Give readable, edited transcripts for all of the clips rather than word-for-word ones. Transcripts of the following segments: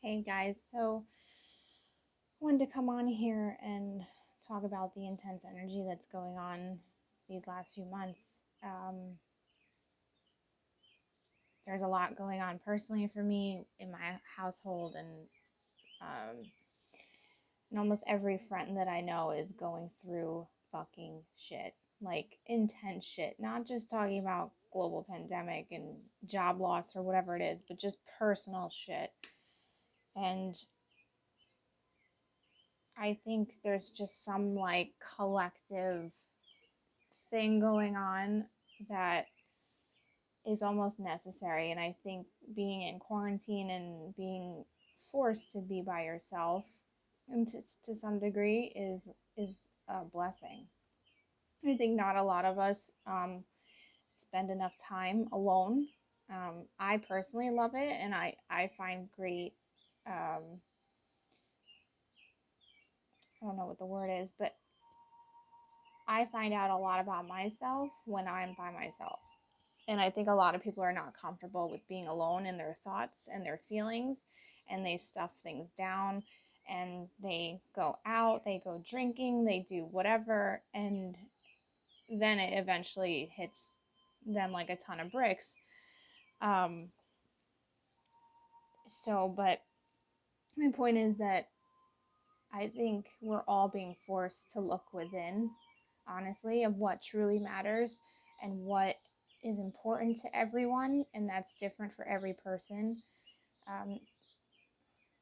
Hey guys, so I wanted to come on here and talk about the intense energy that's going on these last few months. There's a lot going on personally for me in my household, um, and almost every friend that I know is going through fucking shit, like intense shit. Not just talking about global pandemic and job loss or whatever it is, but just personal shit. And I think there's just some like collective thing going on that is almost necessary. And I think being in quarantine and being forced to be by yourself and to some degree is a blessing. I think not a lot of us spend enough time alone. I personally love it, and I find great. I don't know what the word is, but I find out a lot about myself when I'm by myself. And I think a lot of people are not comfortable with being alone in their thoughts and their feelings, and they stuff things down and they go out, they go drinking, they do whatever, and then it eventually hits them like a ton of bricks. Um, but my point is that I think we're all being forced to look within, honestly, of what truly matters and what is important to everyone, and that's different for every person. Um,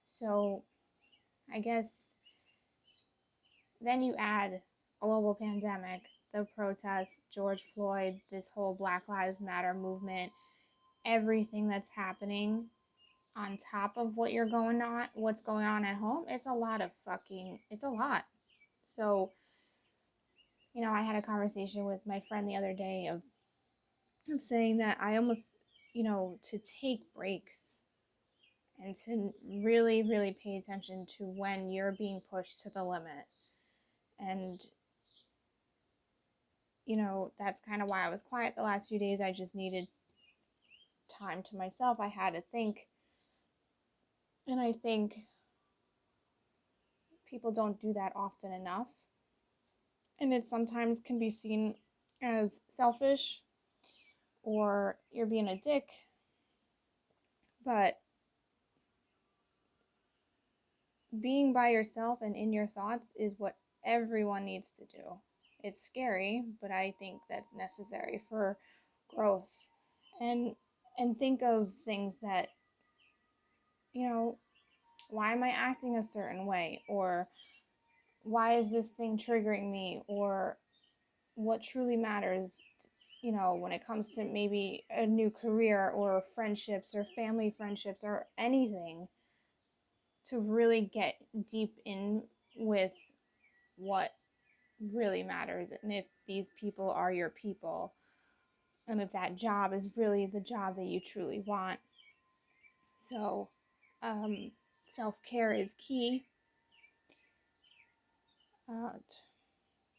so I guess then you add global pandemic, the protests, George Floyd, this whole Black Lives Matter movement, everything that's happening on top of what's going on at home. It's a lot. So, I had a conversation with my friend the other day of saying that I almost, to take breaks and to really, really pay attention to when you're being pushed to the limit. And, that's kind of why I was quiet the last few days. I just needed time to myself. I had to think. And I think people don't do that often enough. And it sometimes can be seen as selfish or you're being a dick. But being by yourself and in your thoughts is what everyone needs to do. It's scary, but I think that's necessary for growth. And think of things that, you know, why am I acting a certain way, or why is this thing triggering me, or what truly matters, when it comes to maybe a new career or friendships or family friendships or anything, to really get deep in with what really matters, and if these people are your people, and if that job is really the job that you truly want. So, self care is key.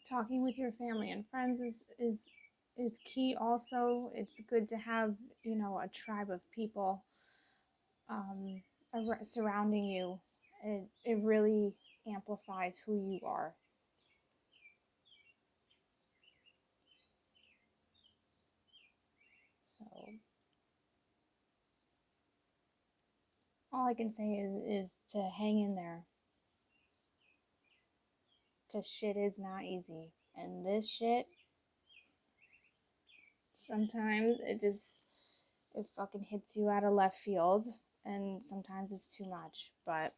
Talking with your family and friends is key. Also, it's good to have a tribe of people um, surrounding you. It really amplifies who you are. So all I can say is to hang in there, because shit is not easy. And this shit, sometimes it fucking hits you out of left field, and sometimes it's too much. But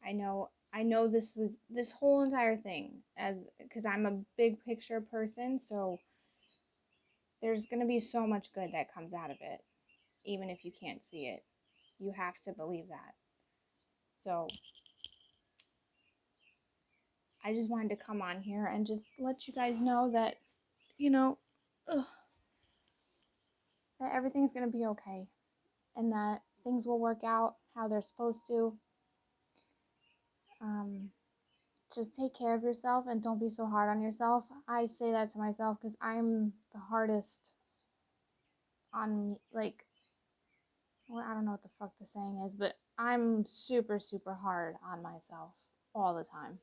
I know this whole entire thing, as because I'm a big picture person, so there's gonna be so much good that comes out of it, even if you can't see it. You have to believe that. So I just wanted to come on here and just let you guys know that, you know, ugh, that everything's gonna be okay, and that things will work out how they're supposed to. Um, just take care of yourself and don't be so hard on yourself. I say that to myself because I'm the hardest on me. Like, well, I don't know what the fuck the saying is, but I'm super, super hard on myself all the time.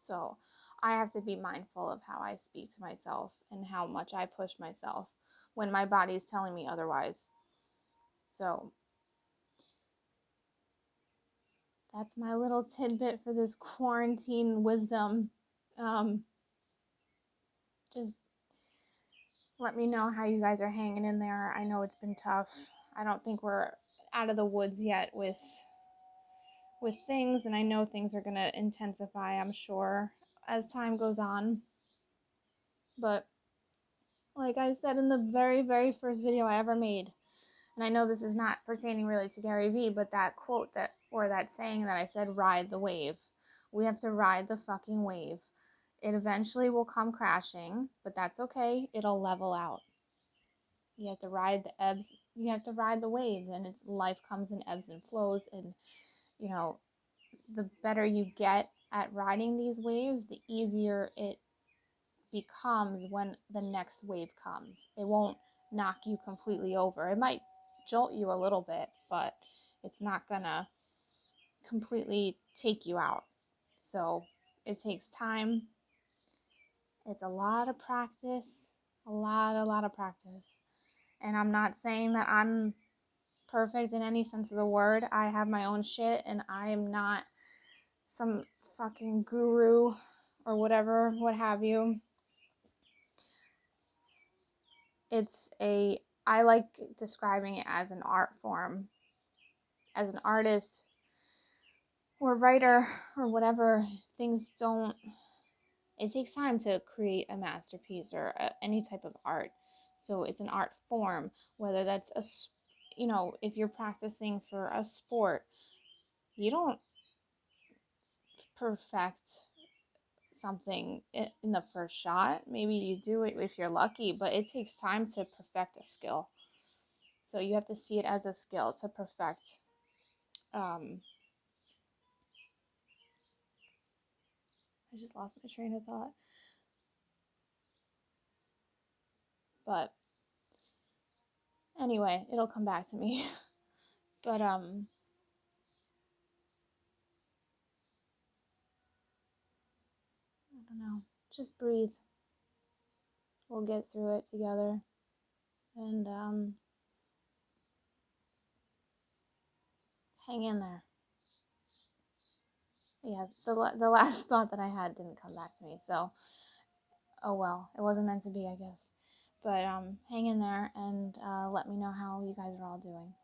So I have to be mindful of how I speak to myself and how much I push myself when my body is telling me otherwise. So that's my little tidbit for this quarantine wisdom. Um, just let me know how you guys are hanging in there. I know it's been tough. I don't think we're out of the woods yet with things, and I know things are going to intensify, I'm sure, as time goes on. But like I said in the very, very first video I ever made, and I know this is not pertaining really to Gary Vee, but that quote that, or that saying that I said, ride the wave. We have to ride the fucking wave. It eventually will come crashing, but that's okay. It'll level out. You have to ride the ebbs. You have to ride the waves, and it's life comes in ebbs and flows. And you know, the better you get at riding these waves, the easier it becomes when the next wave comes. It won't knock you completely over. It might jolt you a little bit, but it's not gonna completely take you out. So it takes time. It's a lot of practice, a lot of practice. And I'm not saying that I'm perfect in any sense of the word. I have my own shit, and I am not some fucking guru or whatever, what have you. I like describing it as an art form. As an artist or writer or whatever, it takes time to create a masterpiece or any type of art. So it's an art form, whether that's if you're practicing for a sport, you don't perfect something in the first shot. Maybe you do it if you're lucky, but it takes time to perfect a skill. So you have to see it as a skill to perfect. I just lost my train of thought. But anyway, it'll come back to me. But I don't know. Just breathe. We'll get through it together. And hang in there. Yeah, the last thought that I had didn't come back to me. So, oh well, it wasn't meant to be, I guess. But hang in there and let me know how you guys are all doing.